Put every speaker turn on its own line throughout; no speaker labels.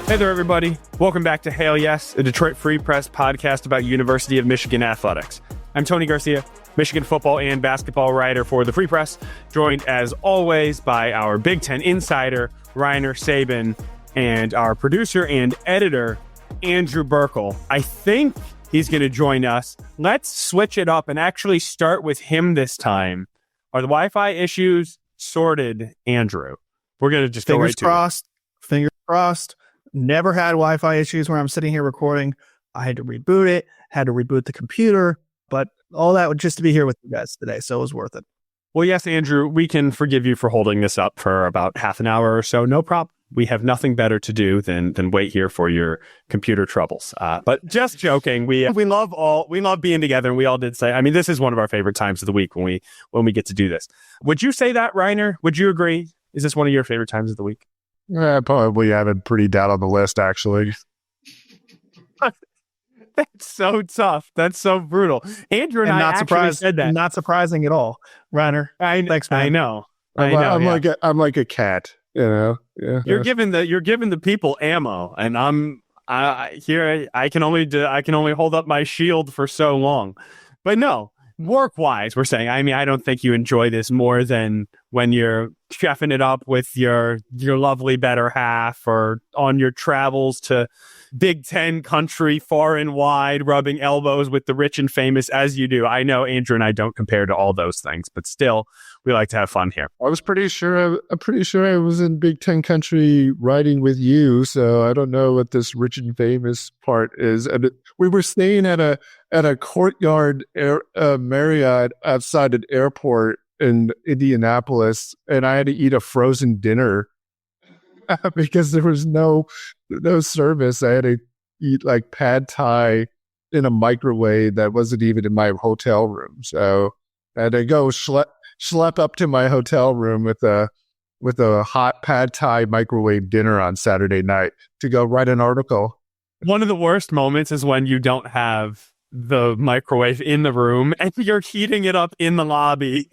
Hey there, everybody. Welcome back to Hail Yes, a Detroit Free Press podcast about University of Michigan athletics. I'm Tony Garcia, Michigan football and basketball writer for the Free Press, joined as always by our Big Ten insider, Reiner Sabin, and our producer and editor, Andrew Burkle. I think he's going to join us. Let's switch it up and actually start with him this time. Are the Wi-Fi issues sorted, Andrew? We're going to just go right to it.
Fingers crossed. Never had Wi-Fi issues where I'm sitting here recording. I had to reboot it, had to reboot the computer, but all that was just to be here with you guys today, so it was worth it.
Well, yes, Andrew, we can forgive you for holding this up for about half an hour or so. No problem. We have nothing better to do than wait here for your computer troubles. But just joking, we love being together, and we all did say, I mean, this is one of our favorite times of the week when we get to do this. Would you say that, Reiner? Would you agree? Is this one of your favorite times of the week?
I probably have it pretty down on the list, actually.
That's so tough. That's so brutal. Andrew and I actually said that.
Not surprising at all, Reiner. Thanks, man.
I know.
I'm like a cat, you know. Yeah.
You're giving the people ammo, and I can only hold up my shield for so long. But no, work-wise, we're saying, I mean, I don't think you enjoy this more than when you're chefing it up with your lovely better half, or on your travels to Big Ten country far and wide, rubbing elbows with the rich and famous as you do. I know Andrew and I don't compare to all those things, but still, we like to have fun here.
I'm pretty sure I was in Big Ten country riding with you, so I don't know what this rich and famous part is. And we were staying at a Courtyard Marriott outside an airport in Indianapolis, and I had to eat a frozen dinner because there was no service. I had to eat like pad thai in a microwave that wasn't even in my hotel room. So I had to go schlep up to my hotel room with a hot pad thai microwave dinner on Saturday night to go write an article.
One of the worst moments is when you don't have the microwave in the room and you're heating it up in the lobby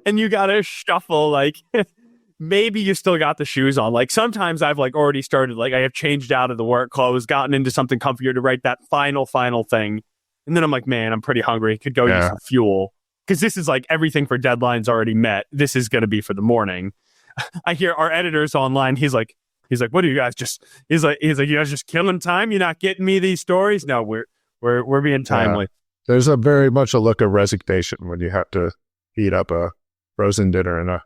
and you gotta shuffle, like maybe you still got the shoes on. Like sometimes I've like already started, like I have changed out of the work clothes, gotten into something comfier to write that final thing. And then I'm like, man, I'm pretty hungry. Could go use some fuel. Because this is like everything for deadlines already met. This is going to be for the morning. I hear our editors online. He's like, what are you guys just? He's like, you guys just killing time? You're not getting me these stories? No, we're being timely.
There's a very much a look of resignation when you have to heat up a frozen dinner in a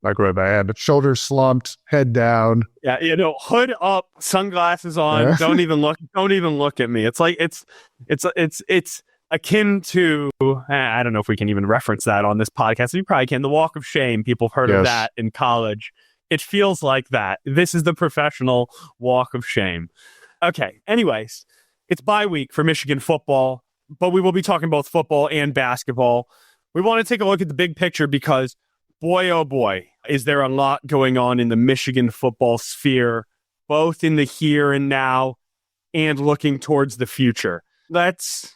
microwave. I had shoulders slumped, head down.
Yeah, hood up, sunglasses on. Yeah. Don't even look at me. It's like it's akin to, I don't know if we can even reference that on this podcast. We probably can. The walk of shame. People have heard of that in college. It feels like that. This is the professional walk of shame. Okay. Anyways, it's bye week for Michigan football, but we will be talking both football and basketball. We want to take a look at the big picture because, boy, oh boy, is there a lot going on in the Michigan football sphere, both in the here and now and looking towards the future. Let's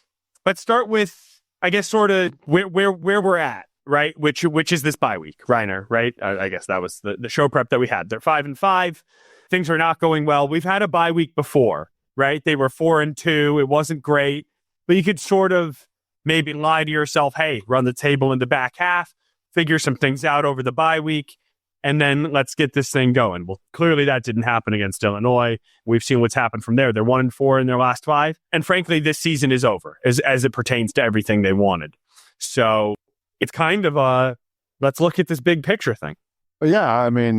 start with, I guess, sort of where we're at, right? Which is this bye week, Reiner, right? I guess that was the show prep that we had. They're 5-5. Things are not going well. We've had a bye week before, right? They were 4-2. It wasn't great, but you could sort of maybe lie to yourself, hey, run the table in the back half, figure some things out over the bye week, and then let's get this thing going. Well, clearly that didn't happen against Illinois. We've seen what's happened from there. They're 1-4 in their last 5. And frankly, this season is over as it pertains to everything they wanted. So it's kind of let's look at this big picture thing.
Yeah, I mean,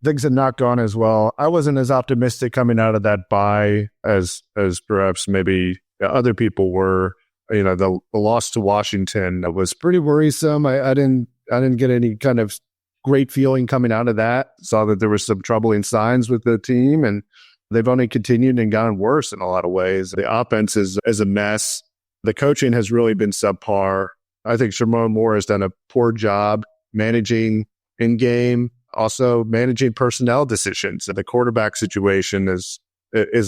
things had not gone as well. I wasn't as optimistic coming out of that bye as perhaps maybe other people were. You know, the loss to Washington was pretty worrisome. I didn't get any kind of great feeling coming out of that. Saw that there were some troubling signs with the team, and they've only continued and gotten worse in a lot of ways. The offense is a mess. The coaching has really been subpar. I think Sherman Moore has done a poor job managing in-game, also managing personnel decisions. The quarterback situation is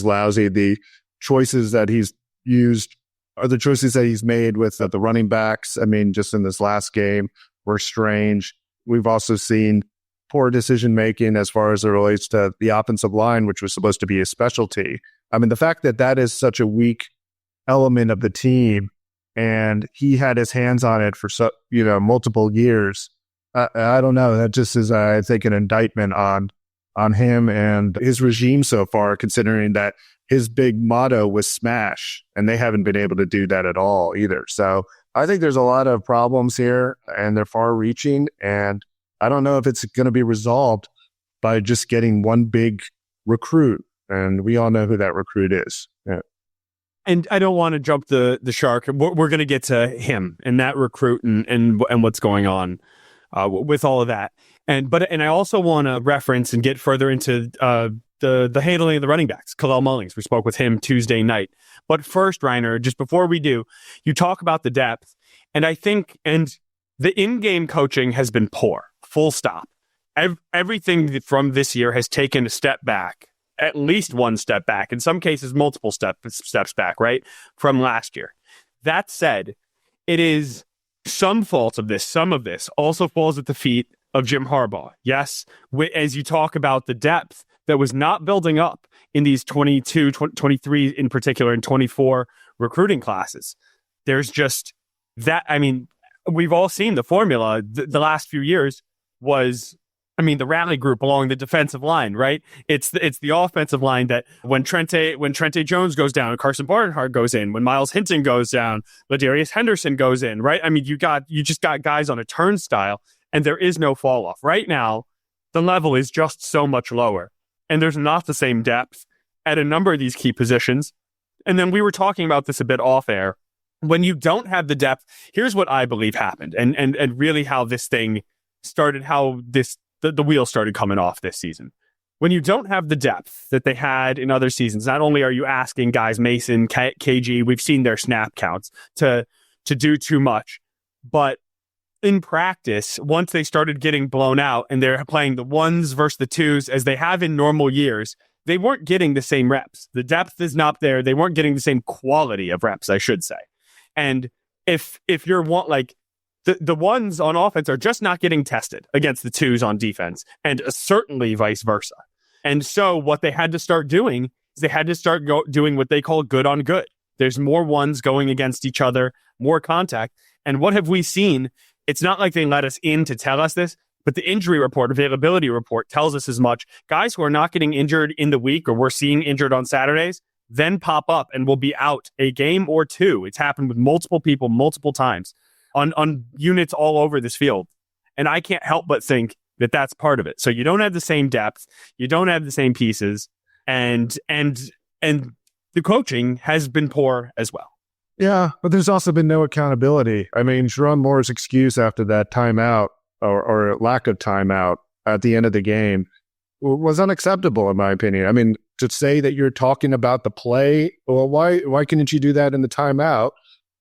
lousy. The choices that he's used are the choices that he's made with the running backs. I mean, just in this last game, were strange. We've also seen poor decision making as far as it relates to the offensive line, which was supposed to be a specialty. I mean, the fact that that is such a weak element of the team, and he had his hands on it for multiple years. I don't know. That just is, I think, an indictment on him and his regime so far, considering that his big motto was smash, and they haven't been able to do that at all either. So I think there's a lot of problems here, and they're far-reaching, and I don't know if it's going to be resolved by just getting one big recruit, and we all know who that recruit is. Yeah.
And I don't want to jump the shark. We're going to get to him and that recruit and what's going on with all of that. And I also want to reference and get further into the handling of the running backs, Khalil Mullings. We spoke with him Tuesday night. But first, Reiner, just before we do, you talk about the depth, and I think the in-game coaching has been poor. Full stop. Everything from this year has taken a step back, at least one step back, in some cases multiple steps back, right, from last year. That said, it is some fault of this. Some of this also falls at the feet of Jim Harbaugh. Yes, as you talk about the depth that was not building up in these 22, 23 in particular, and 24 recruiting classes. There's just that. I mean, we've all seen the formula the last few years was, the rally group along the defensive line, right? It's the offensive line that when Trente Jones goes down, Carson Barnhart goes in, when Miles Hinton goes down, Ladarius Henderson goes in, right? I mean, you just got guys on a turnstile, and there is no fall off. Right now, the level is just so much lower, and there's not the same depth at a number of these key positions. And then we were talking about this a bit off air. When you don't have the depth, here's what I believe happened, and really how this thing started, how the wheels started coming off this season. When you don't have the depth that they had in other seasons, not only are you asking guys, Mason, KG, we've seen their snap counts, to do too much, but in practice, once they started getting blown out and they're playing the ones versus the twos as they have in normal years, they weren't getting the same reps. The depth is not there. They weren't getting the same quality of reps, I should say. And if you're the ones on offense are just not getting tested against the twos on defense, and certainly vice versa. And so what they had to start doing is they had to start doing what they call good on good. There's more ones going against each other, more contact. And what have we seen? It's not like they let us in to tell us this, but the injury report, availability report tells us as much. Guys who are not getting injured in the week, or we're seeing injured on Saturdays, then pop up and will be out a game or two. It's happened with multiple people multiple times on units all over this field. And I can't help but think that that's part of it. So you don't have the same depth, you don't have the same pieces, and the coaching has been poor as well.
Yeah, but there's also been no accountability. I mean, Jerome Moore's excuse after that timeout or lack of timeout at the end of the game was unacceptable, in my opinion. I mean, to say that you're talking about the play, well, why couldn't you do that in the timeout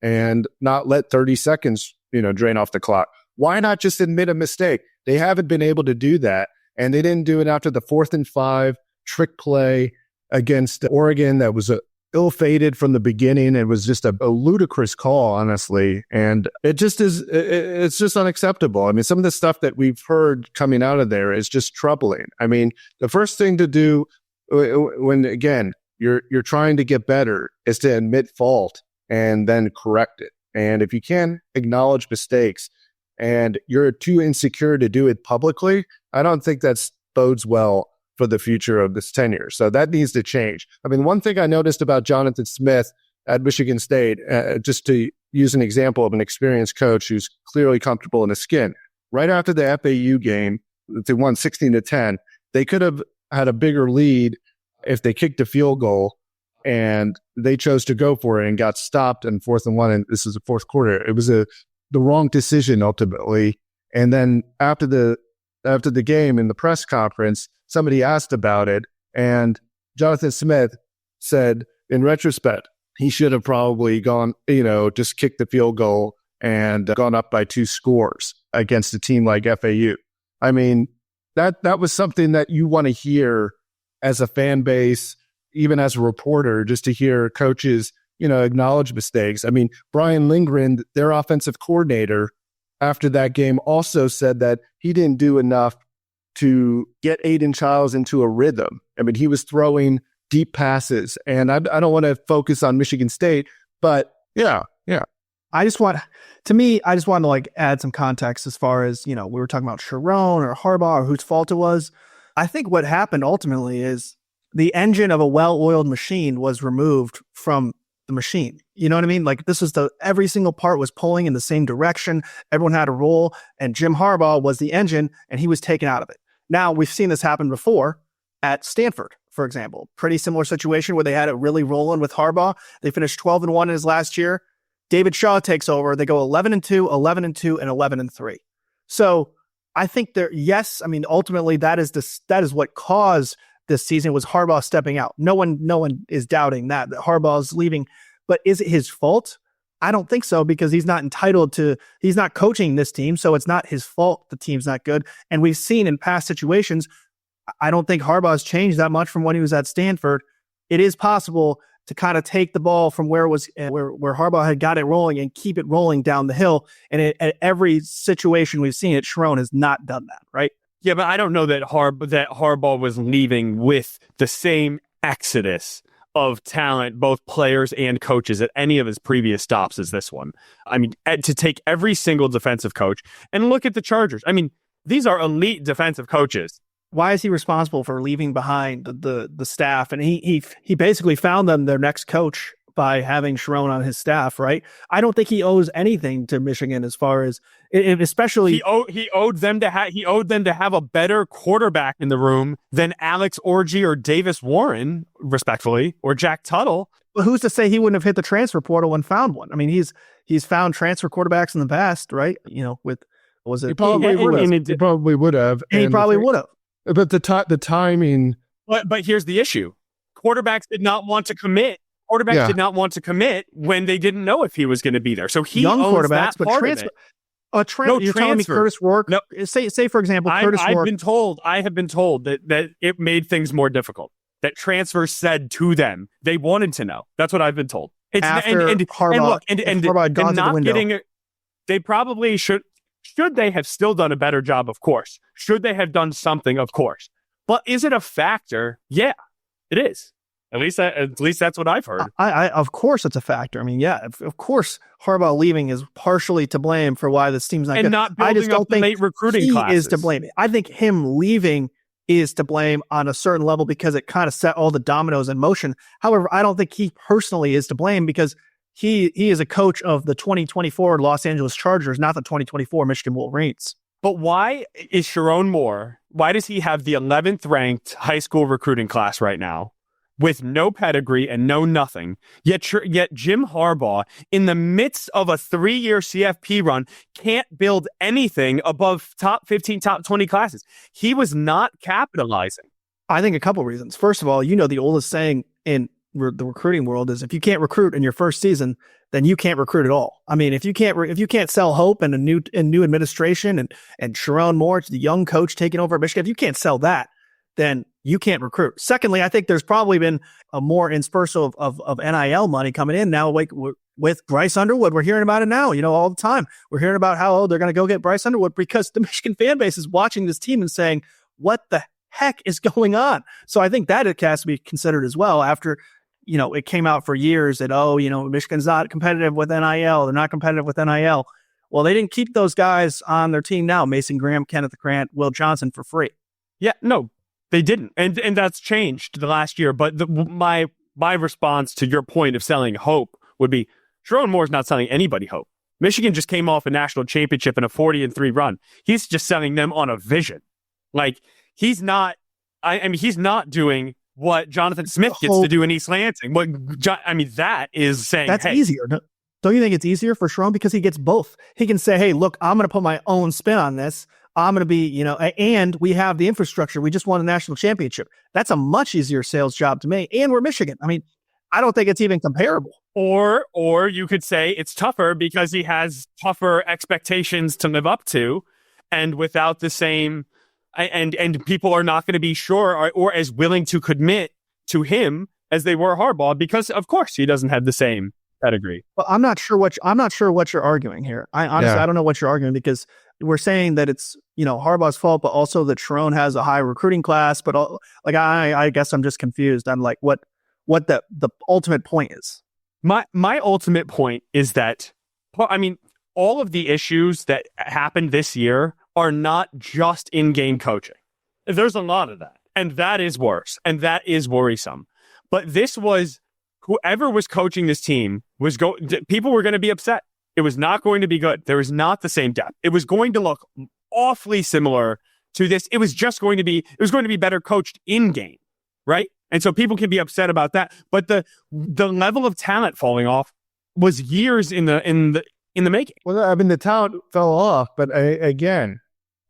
and not let 30 seconds, drain off the clock? Why not just admit a mistake? They haven't been able to do that, and they didn't do it after the 4th and 5 trick play against Oregon that was ill-fated from the beginning. It was just a ludicrous call, honestly, and it's just unacceptable. I mean, some of the stuff that we've heard coming out of there is just troubling. I mean, the first thing to do when, again, you're trying to get better is to admit fault and then correct it. And if you can't acknowledge mistakes and you're too insecure to do it publicly, I don't think that bodes well for the future of this tenure. So that needs to change. I mean, one thing I noticed about Jonathan Smith at Michigan State, just to use an example of an experienced coach who's clearly comfortable in his skin, right after the FAU game, they won 16-10. They could have had a bigger lead if they kicked a field goal, and they chose to go for it and got stopped in 4th and 1. And this is the fourth quarter. It was the wrong decision ultimately. And then after the game in the press conference, somebody asked about it, and Jonathan Smith said, in retrospect, he should have probably gone, just kicked the field goal and gone up by 2 scores against a team like FAU. I mean, that was something that you want to hear as a fan base, even as a reporter, just to hear coaches, acknowledge mistakes. I mean, Brian Lindgren, their offensive coordinator, after that game also said that he didn't do enough to get Aiden Childs into a rhythm. I mean, he was throwing deep passes, and I don't want to focus on Michigan State, but yeah.
I just want to like add some context as far as, we were talking about Sharon or Harbaugh or whose fault it was. I think what happened ultimately is the engine of a well-oiled machine was removed from the machine. You know what I mean? Like this was every single part was pulling in the same direction. Everyone had a role, and Jim Harbaugh was the engine, and he was taken out of it. Now we've seen this happen before at Stanford, for example. Pretty similar situation where they had it really rolling with Harbaugh. They finished 12-1 in his last year. David Shaw takes over. They go 11-2, 11-2, and 11-3. So I think ultimately that is what caused this season was Harbaugh stepping out. No one is doubting that Harbaugh's leaving, but is it his fault? I don't think so, because he's not coaching this team. So it's not his fault. The team's not good. And we've seen in past situations, I don't think Harbaugh's changed that much from when he was at Stanford. It is possible to kind of take the ball from where Harbaugh had got it rolling and keep it rolling down the hill. And at every situation we've seen it, Sharon has not done that, right?
Yeah, but I don't know that Harbaugh was leaving with the same exodus of talent, both players and coaches, at any of his previous stops as this one. I mean, to take every single defensive coach and look at the Chargers. I mean, these are elite defensive coaches.
Why is he responsible for leaving behind the staff? And he basically found them their next coach by having Sharon on his staff, right? I don't think he owes anything to Michigan as far as, especially
he owed them to have a better quarterback in the room than Alex Orji or Davis Warren, respectfully, or Jack Tuttle.
But who's to say he wouldn't have hit the transfer portal and found one? I mean, he's found transfer quarterbacks in the past, right?
He probably would have.
And he probably would have.
But the timing.
But here's the issue: quarterbacks did not want to commit. Did not want to commit when they didn't know if he was going to be there. So he
young
owns
quarterbacks,
that part
transfer.
You're
telling me Curtis Rourke?
No.
Say for example, Curtis Rourke.
I have been told that it made things more difficult. That transfers said to them they wanted to know. That's what I've been told. It's
Harbaugh had gone to the window.
They probably should. Should they have still done a better job? Of course. Should they have done something? Of course. But is it a factor? Yeah, it is. At least that's what I've heard.
Of course it's a factor. I mean, yeah, of course Harbaugh leaving is partially to blame for why this team's not good.
And not building up the late recruiting classes.
He is to blame. I think him leaving is to blame on a certain level because it kind of set all the dominoes in motion. However, I don't think he personally is to blame because he is a coach of the 2024 Los Angeles Chargers, not the 2024 Michigan Wolverines.
But why is Sharon Moore, why does he have the 11th ranked high school recruiting class right now with no pedigree and no nothing? Yet Jim Harbaugh, in the midst of a 3-year CFP run, can't build anything above top 15, top 20 classes. He was not capitalizing.
I think a couple reasons. First of all, the oldest saying in the recruiting world is if you can't recruit in your first season, then you can't recruit at all. I mean, if you can't sell hope and a new administration and Sharon Moore, the young coach taking over at Michigan, if you can't sell that, then you can't recruit. Secondly, I think there's probably been a more dispersal of NIL money coming in now. Like with Bryce Underwood, we're hearing about it now, all the time. We're hearing about how they're going to go get Bryce Underwood because the Michigan fan base is watching this team and saying, what the heck is going on? So I think that it has to be considered as well after, it came out for years that, Michigan's not competitive with NIL. They're not competitive with NIL. Well, they didn't keep those guys on their team now. Mason Graham, Kenneth Grant, Will Johnson for free.
Yeah, no, they didn't. And that's changed the last year. But my response to your point of selling hope would be Sharon Moore's not selling anybody hope. Michigan just came off a national championship and a 40-3 run. He's just selling them on a vision. Like he's not doing what Jonathan Smith gets to do in East Lansing. That is saying
that's easier. Don't you think it's easier for Sharon because he gets both? He can say, "Hey, look, I'm going to put my own spin on this. I'm going to be, and we have the infrastructure. We just won a national championship. That's a much easier sales job to me. And we're Michigan. I mean, I don't think it's even comparable."
Or you could say it's tougher because he has tougher expectations to live up to, and without the same. And people are not going to be sure or as willing to commit to him as they were Harbaugh because, of course, he doesn't have the same pedigree.
Well, I'm not sure what you're arguing here. I honestly, I don't know what you're arguing because we're saying that it's Harbaugh's fault, but also that Sharon has a high recruiting class. But I guess I'm just confused on like what the ultimate point is.
My ultimate point is that, all of the issues that happened this year are not just in-game coaching. There's a lot of that, and that is worse, and that is worrisome. But this was, whoever was coaching this team people were going to be upset. It was not going to be good. There was not the same depth. It was going to look awfully similar to this. It was going to be better coached in-game, right? And so people can be upset about that. But the level of talent falling off was years in the making.
Well, the talent fell off, but again,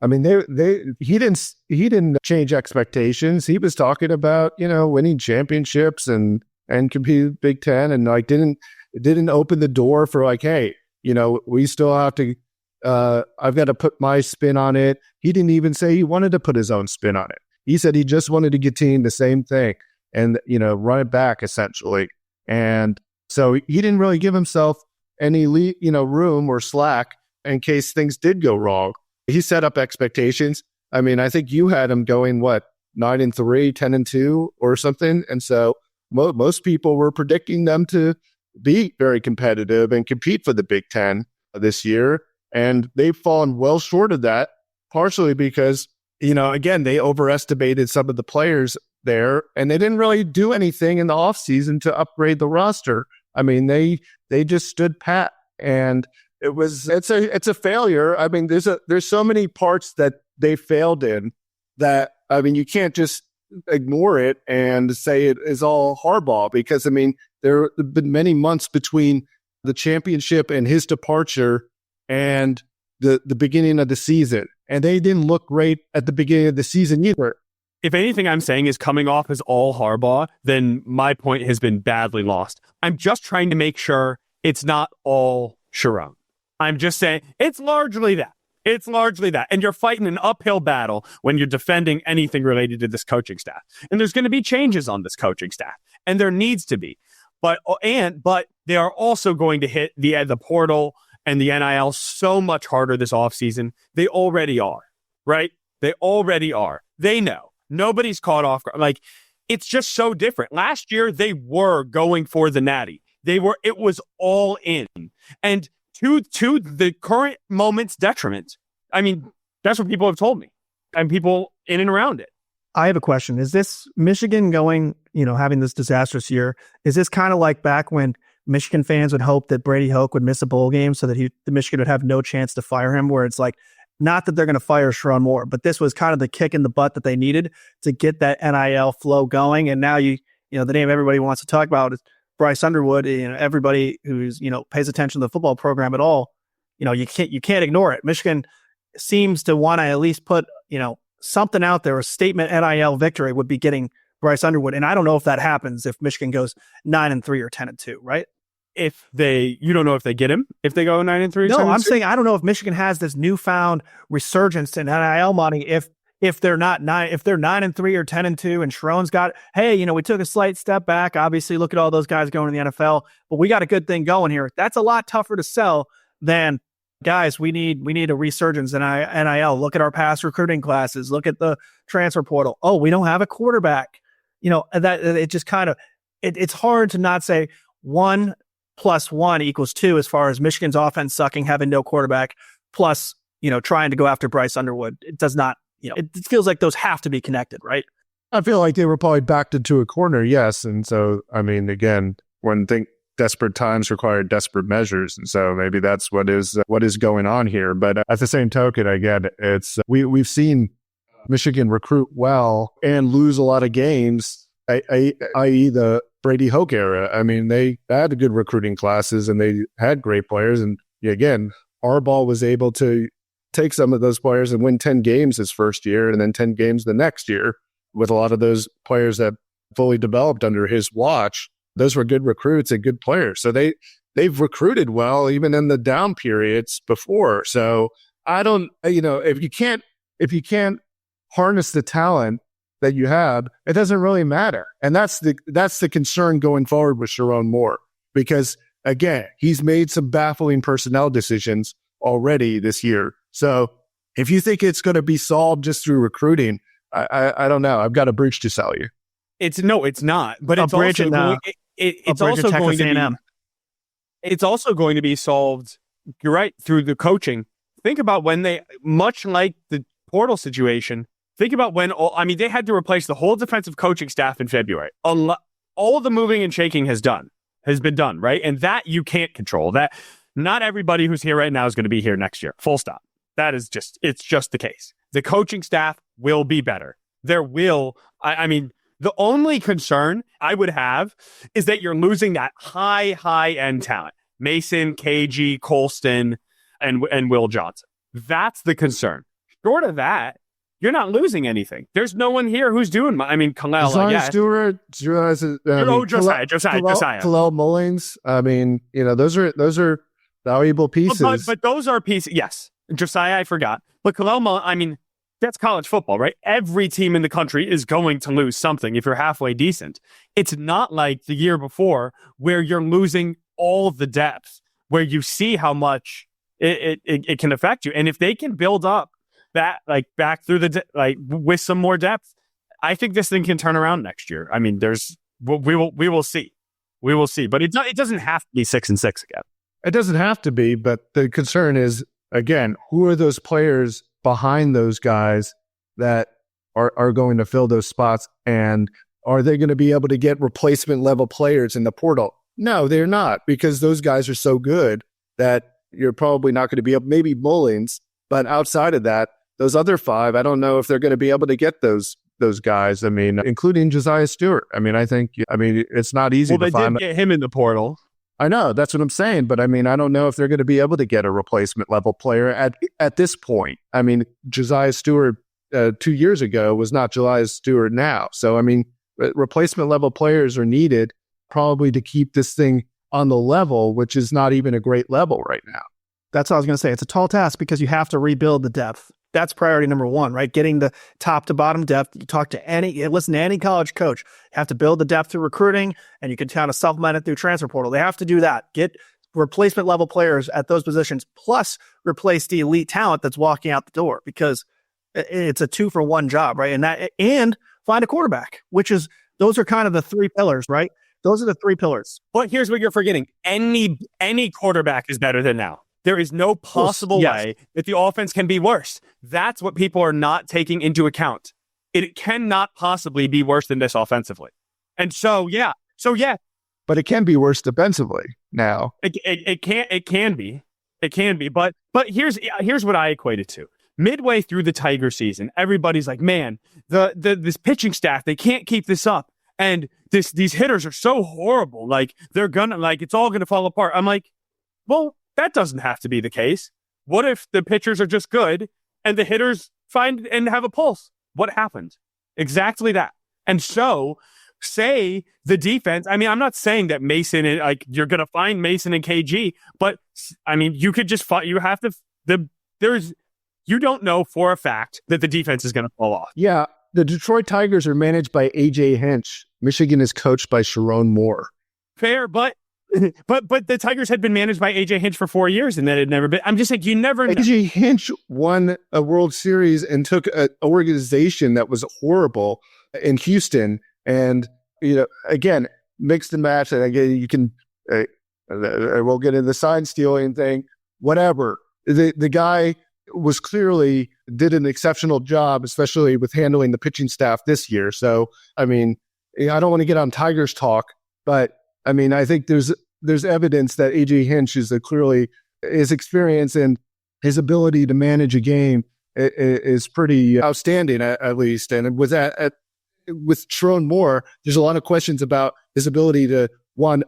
he didn't change expectations. He was talking about, winning championships and compete Big Ten, and like didn't open the door for like, hey, we still have to. I've got to put my spin on it. He didn't even say he wanted to put his own spin on it. He said he just wanted to continue the same thing and run it back essentially. And so he didn't really give himself any room or slack in case things did go wrong. He set up expectations. I think you had him going 9-3, 10-2 or something. And so most people were predicting them to be very competitive and compete for the Big Ten this year. And they've fallen well short of that, partially because, again, they overestimated some of the players there, and they didn't really do anything in the offseason to upgrade the roster. They just stood pat, and it's a failure. There's so many parts that they failed in that, you can't just ignore it and say it is all Harbaugh, because there have been many months between the championship and his departure and the beginning of the season, and they didn't look great at the beginning of the season either.
If anything I'm saying is coming off as all Harbaugh, then my point has been badly lost. I'm just trying to make sure it's not all Sharon. I'm just saying it's largely that. It's largely that. And you're fighting an uphill battle when you're defending anything related to this coaching staff. And there's going to be changes on this coaching staff, and there needs to be. But they are also going to hit the portal and the NIL so much harder this offseason. They already are, right? They already are. They know. Nobody's caught off guard. Like, it's just so different. Last year, they were going for the natty. It was all in. And to the current moment's detriment, that's what people have told me. And people in and around it.
I have a question. Is this Michigan going, having this disastrous year? Is this kind of like back when Michigan fans would hope that Brady Hoke would miss a bowl game so that the Michigan would have no chance to fire him, where it's like, not that they're going to fire Sharon Moore, but this was kind of the kick in the butt that they needed to get that NIL flow going. And now the name everybody wants to talk about is Bryce Underwood. Everybody who's pays attention to the football program at all, you can't ignore it. Michigan seems to want to at least put something out there. A statement NIL victory would be getting Bryce Underwood, and I don't know if that happens if Michigan goes 9-3 or 10-2, right?
You don't know if they get him if they go 9-3.
No, I'm saying I don't know if Michigan has this newfound resurgence in NIL money if they're 9-3 or 10-2, and Sharon's got, hey, we took a slight step back. Obviously, look at all those guys going to the NFL, but we got a good thing going here. That's a lot tougher to sell than, guys, we need a resurgence in NIL. Look at our past recruiting classes. Look at the transfer portal. Oh, we don't have a quarterback. That it just kind of it's hard to not say 1 + 1 = 2 as far as Michigan's offense sucking, having no quarterback, plus trying to go after Bryce Underwood. It does not. It feels like those have to be connected, right?
I feel like they were probably backed into a corner, yes. And so, again, desperate times require desperate measures, and so maybe that's what is going on here. But at the same token, again, it's we've seen Michigan recruit well and lose a lot of games, i.e. the Brady Hoke era. They had good recruiting classes and they had great players, and again, Harbaugh was able to take some of those players and win 10 games his first year and then 10 games the next year with a lot of those players that fully developed under his watch. Those were good recruits and good players. So they've recruited well even in the down periods before. So I don't, if you can't harness the talent that you have, it doesn't really matter. And that's the concern going forward with Sharon Moore, because again, he's made some baffling personnel decisions already this year. So If you think it's going to be solved just through recruiting, I don't know. I've got a bridge to sell you.
It's not. But
A
it's
bridge
also
and,
it's also going to be. It's also going to be solved. You're right, through the coaching. Think about when they, much like the portal situation. Think about when they had to replace the whole defensive coaching staff in February. All the moving and shaking has been done, right? And that you can't control. That not everybody who's here right now is going to be here next year. Full stop. It's just the case. The coaching staff will be better. There will, the only concern I would have is that you're losing that high end talent. Mason, KG, Colston, and Will Johnson. That's the concern. Short of that, you're not losing anything. There's no one here who's doing Kalel, I guess.
Stewart, Josiah.
Kalel
Mullings. Those are valuable pieces.
But those are pieces. Yes. Josiah, I forgot. But Kalel Mullings, that's college football, right? Every team in the country is going to lose something if you're halfway decent. It's not like the year before where you're losing all the depth, where you see how much it can affect you. And if they can build up that, back through with some more depth, I think this thing can turn around next year. We will see. We will see. But it doesn't have to be 6-6 again.
It doesn't have to be, but the concern is, again, who are those players behind those guys that are going to fill those spots? And are they going to be able to get replacement level players in the portal? No, they're not, because those guys are so good that you're probably not going to be able, maybe Mullins, but outside of that, those other five, I don't know if they're going to be able to get those guys. Including Josiah Stewart. It's not easy to find.
Well, they did get him in the portal.
I know, that's what I'm saying, but I don't know if they're going to be able to get a replacement level player at this point. Josiah Stewart 2 years ago was not Josiah Stewart now. So, replacement level players are needed probably to keep this thing on the level, which is not even a great level right now.
That's what I was going to say. It's a tall task because you have to rebuild the depth. That's priority number one, right? Getting the top to bottom depth. You listen to any college coach. You have to build the depth through recruiting, and you can kind of supplement it through transfer portal. They have to do that. Get replacement level players at those positions, plus replace the elite talent that's walking out the door, because it's a 2-for-1 job, right? And find a quarterback, those are kind of the three pillars, right? Those are the three pillars.
But here's what you're forgetting. Any quarterback is better than now. There is no possible way that the offense can be worse. That's what people are not taking into account. It cannot possibly be worse than this offensively. And so, yeah.
But it can be worse defensively now.
It can be. But here's what I equate it to. Midway through the Tiger season, everybody's like, man, this pitching staff, they can't keep this up. And these hitters are so horrible. It's all going to fall apart. I'm like, well, that doesn't have to be the case. What if the pitchers are just good and the hitters find and have a pulse? What happened? Exactly that. And so, say the defense, I'm not saying that Mason, you're going to find Mason and KG, but you could just find, you don't know for a fact that the defense is going to fall off.
Yeah. The Detroit Tigers are managed by AJ Hinch. Michigan is coached by Sharon Moore.
Fair, but the Tigers had been managed by AJ Hinch for 4 years, and that had never been. I'm just like, you never know.
AJ Hinch won a World Series and took an organization that was horrible in Houston, and again, mix and match. And again, you can. I won't get into the sign stealing thing. Whatever. The guy was clearly did an exceptional job, especially with handling the pitching staff this year. So, I don't want to get on Tigers talk, but I think there's evidence that AJ Hinch is clearly his experience and his ability to manage a game is pretty outstanding, at least. And with that, with Sharon Moore, there's a lot of questions about his ability to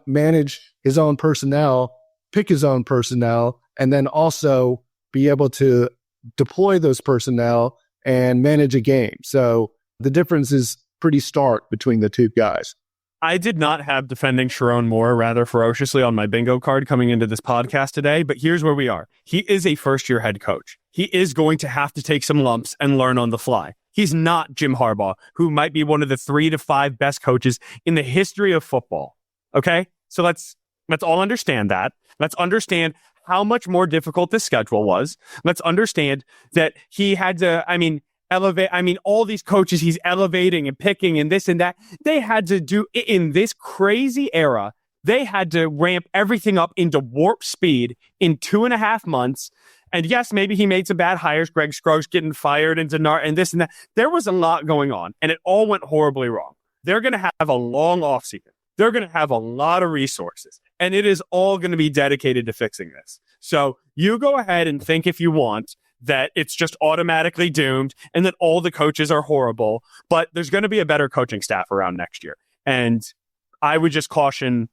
manage his own personnel, pick his own personnel, and then also be able to deploy those personnel and manage a game. So the difference is pretty stark between the two guys.
I did not have defending Sharon Moore rather ferociously on my bingo card coming into this podcast today, but here's where we are. He is a first-year head coach. He is going to have to take some lumps and learn on the fly. He's not Jim Harbaugh, who might be one of the 3 to 5 best coaches in the history of football. Okay? So let's all understand that. Let's understand how much more difficult this schedule was. Let's understand that he had to, elevate. All these coaches he's elevating and picking and this and that, they had to do in this crazy era. They had to ramp everything up into warp speed in 2.5 months. And yes, maybe he made some bad hires, Greg Scruggs getting fired and Denard and this and that. There was a lot going on, and it all went horribly wrong. They're going to have a long offseason. They're going to have a lot of resources, and it is all going to be dedicated to fixing this. So you go ahead and think, if you want, that it's just automatically doomed and that all the coaches are horrible, but there's going to be a better coaching staff around next year. And I would just caution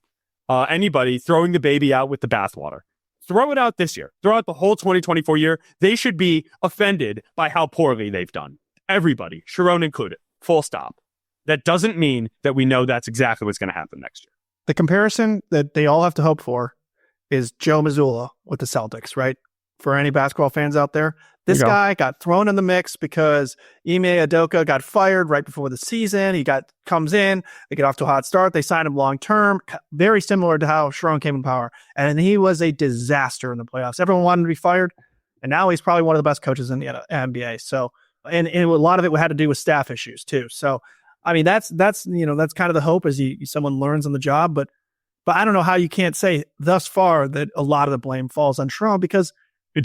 anybody throwing the baby out with the bathwater. Throw it out this year. Throw out the whole 2024 year. They should be offended by how poorly they've done. Everybody, Sharon included, full stop. That doesn't mean that we know that's exactly what's going to happen next year.
The comparison that they all have to hope for is Joe Mazzulla with the Celtics, right? For any basketball fans out there, this guy got thrown in the mix because Ime Udoka got fired right before the season. He comes in, they get off to a hot start. They signed him long term, very similar to how Sharon came in power. And he was a disaster in the playoffs. Everyone wanted him to be fired, and now he's probably one of the best coaches in the NBA. So, and a lot of it had to do with staff issues too. So, that's kind of the hope as someone learns on the job. But I don't know how you can't say thus far that a lot of the blame falls on Sharon, because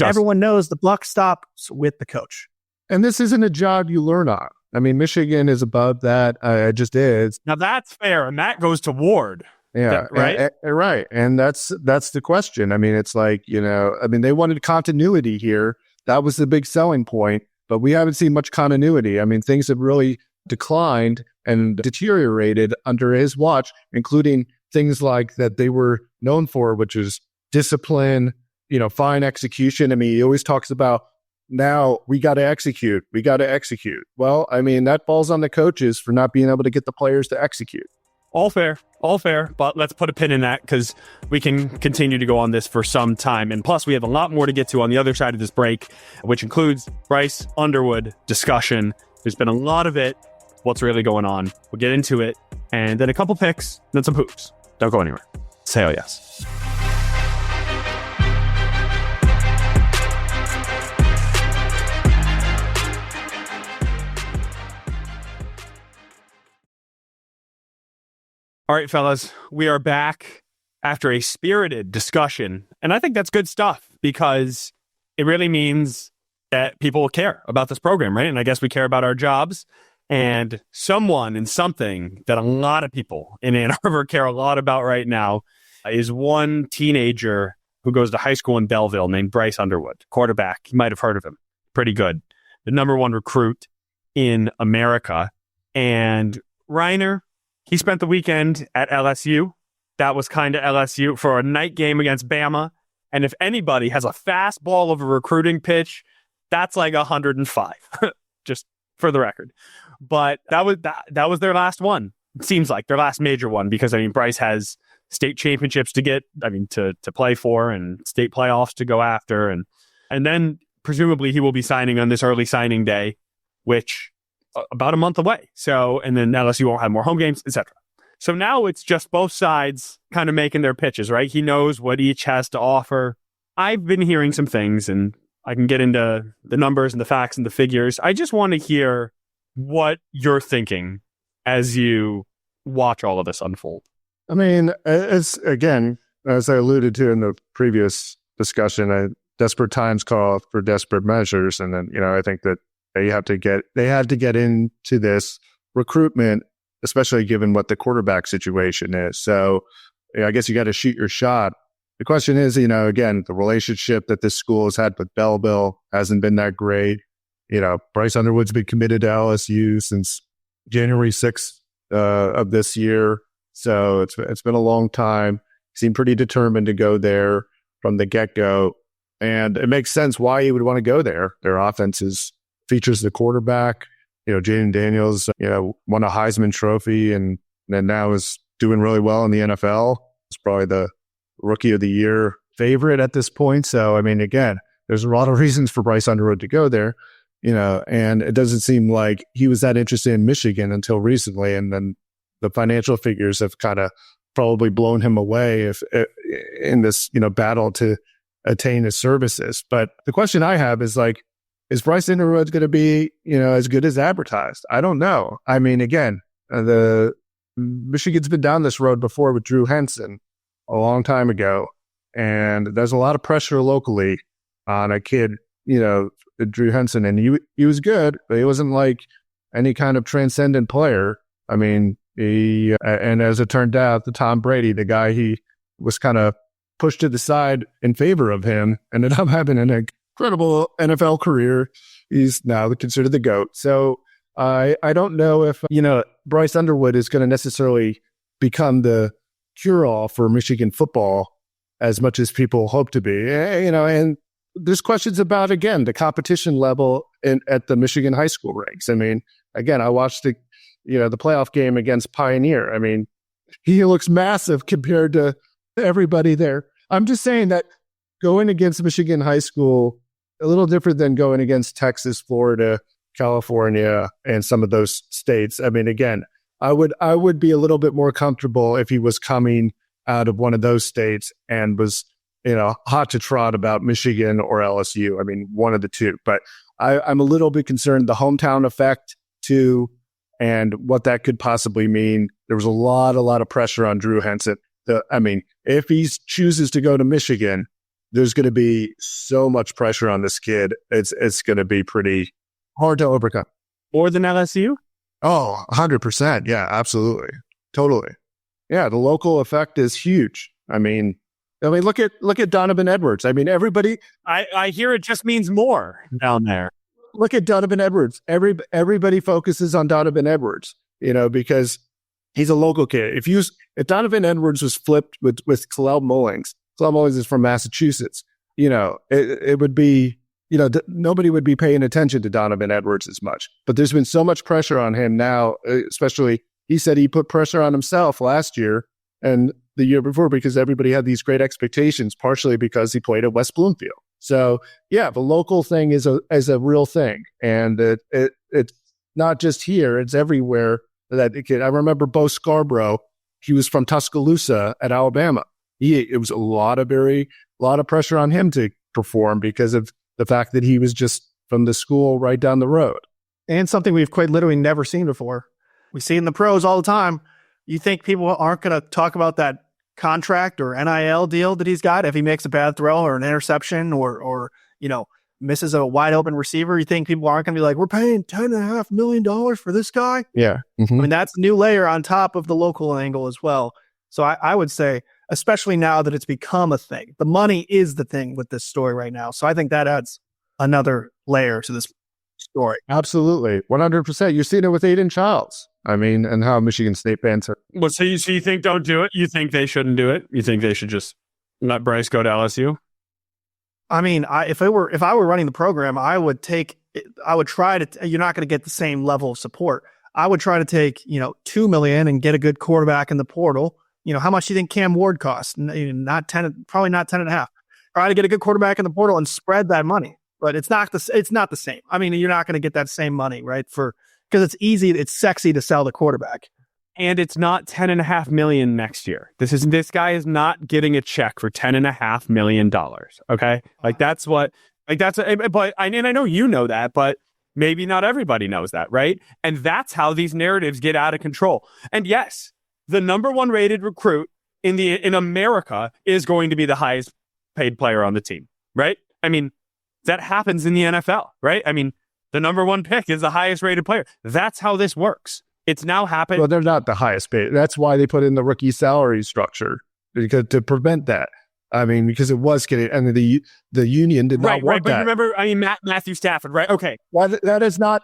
everyone knows the buck stops with the coach.
And this isn't a job you learn on. Michigan is above that. It just is.
Now that's fair, and that goes to Ward.
Yeah,
right.
Right. And that's the question. It's like, they wanted continuity here. That was the big selling point, but we haven't seen much continuity. Things have really declined and deteriorated under his watch, including things like that they were known for, which is discipline, fine execution. He always talks about, now we got to execute. Well, that falls on the coaches for not being able to get the players to execute.
All fair. But let's put a pin in that, because we can continue to go on this for some time. And plus, we have a lot more to get to on the other side of this break, which includes Bryce Underwood discussion. There's been a lot of it. What's really going on? We'll get into it. And then a couple picks, then some hoops. Don't go anywhere. Say oh yes. All right, fellas, we are back after a spirited discussion. And I think that's good stuff, because it really means that people care about this program, right? And I guess we care about our jobs. And someone and something that a lot of people in Ann Arbor care a lot about right now is one teenager who goes to high school in Belleville named Bryce Underwood, quarterback. You might have heard of him. Pretty good. The #1 recruit in America. And Reiner, he spent the weekend at LSU. That was kind of LSU for a night game against Bama. And if anybody has a fastball of a recruiting pitch, that's like 105, just for the record. But that was their last one. It seems like their last major one, because Bryce has state championships to get, to play for, and state playoffs to go after, and then presumably he will be signing on this early signing day, which about a month away. So, and then LSU won't have more home games, etc. So now it's just both sides kind of making their pitches, right? He knows what each has to offer. I've been hearing some things, and I can get into the numbers and the facts and the figures. I just want to hear what you're thinking as you watch all of this unfold.
As I alluded to in the previous discussion, desperate times call for desperate measures. And then, I think that they had to get into this recruitment, especially given what the quarterback situation is. So I guess you got to shoot your shot. The question is, again, the relationship that this school has had with Belleville hasn't been that great. Bryce Underwood's been committed to LSU since January 6th of this year. So it's been a long time. He seemed pretty determined to go there from the get-go. And it makes sense why he would want to go there. Their offense features the quarterback. Jaden Daniels, won a Heisman Trophy and then now is doing really well in the NFL. It's probably the Rookie of the Year favorite at this point. So, again, there's a lot of reasons for Bryce Underwood to go there, and it doesn't seem like he was that interested in Michigan until recently. And then the financial figures have kind of probably blown him away in this, battle to attain his services. But the question I have is like, is Bryce Underwood going to be, as good as advertised? I don't know. I mean, again, the Michigan's been down this road before with Drew Henson a long time ago, and there's a lot of pressure locally on a kid, Drew Henson, and he was good, but he wasn't like any kind of transcendent player. I mean, and as it turned out, the Tom Brady, the guy he was kind of pushed to the side in favor of him, ended up having an incredible NFL career. He's now considered the GOAT. So I don't know if, Bryce Underwood is going to necessarily become the cure-all for Michigan football as much as people hope to be. And there's questions about, again, the competition level at the Michigan high school ranks. I mean, again, I watched the playoff game against Pioneer. I mean, he looks massive compared to everybody there. I'm just saying that going against Michigan high school, a little different than going against Texas, Florida, California, and some of those states. I mean, again, I would be a little bit more comfortable if he was coming out of one of those states and was, hot to trot about Michigan or LSU. I mean, one of the two. But I'm a little bit concerned the hometown effect too, and what that could possibly mean. There was a lot of pressure on Drew Henson. If he chooses to go to Michigan, there's going to be so much pressure on this kid. It's going to be pretty hard to overcome.
More than LSU?
Oh, 100%. Yeah, absolutely. Totally. Yeah, the local effect is huge. I mean, look at Donovan Edwards. I mean, everybody.
I hear it just means more down there.
Look at Donovan Edwards. Everybody focuses on Donovan Edwards, because he's a local kid. If Donovan Edwards was flipped with Kalel Mullings is from Massachusetts, it would be, nobody would be paying attention to Donovan Edwards as much. But there's been so much pressure on him now, especially he said he put pressure on himself last year and the year before because everybody had these great expectations, partially because he played at West Bloomfield. So yeah, the local thing is a real thing. And it's not just here, it's everywhere. I remember Bo Scarborough, he was from Tuscaloosa at Alabama. It was a lot of pressure on him to perform because of the fact that he was just from the school right down the road.
And something we've quite literally never seen before. We see in the pros all the time. You think people aren't going to talk about that contract or NIL deal that he's got if he makes a bad throw or an interception or misses a wide open receiver? You think people aren't going to be like, we're paying $10.5 million for this guy?
Yeah. Mm-hmm.
I mean, that's a new layer on top of the local angle as well. So I would say, especially now that it's become a thing, the money is the thing with this story right now. So I think that adds another layer to this story.
Absolutely. 100%. You're seeing it with Aiden Childs. I mean, and how Michigan State fans are.
Well, so you think don't do it? You think they shouldn't do it? You think they should just let Bryce go to LSU?
I mean, if I were running the program, I would try to, you're not going to get the same level of support. I would try to take, $2 million and get a good quarterback in the portal. How much do you think Cam Ward costs? Not 10, probably not 10.5. Try to get a good quarterback in the portal and spread that money. But it's not the same. I mean, you're not going to get that same money, right? Because it's easy, it's sexy to sell the quarterback.
And it's not $10.5 million next year. This guy is not getting a check for $10.5 million. Okay, but I know you know that, but maybe not everybody knows that, right? And that's how these narratives get out of control. And yes, the number one rated recruit in America is going to be the highest paid player on the team, right? I mean, that happens in the NFL, right? I mean, the number one pick is the highest rated player. That's how this works. It's now happened.
Well, they're not the highest paid. That's why they put in the rookie salary structure to prevent that. I mean, because it was getting, and the union did not want
that. But you remember, Matthew Stafford, right? Okay.
Well, that's not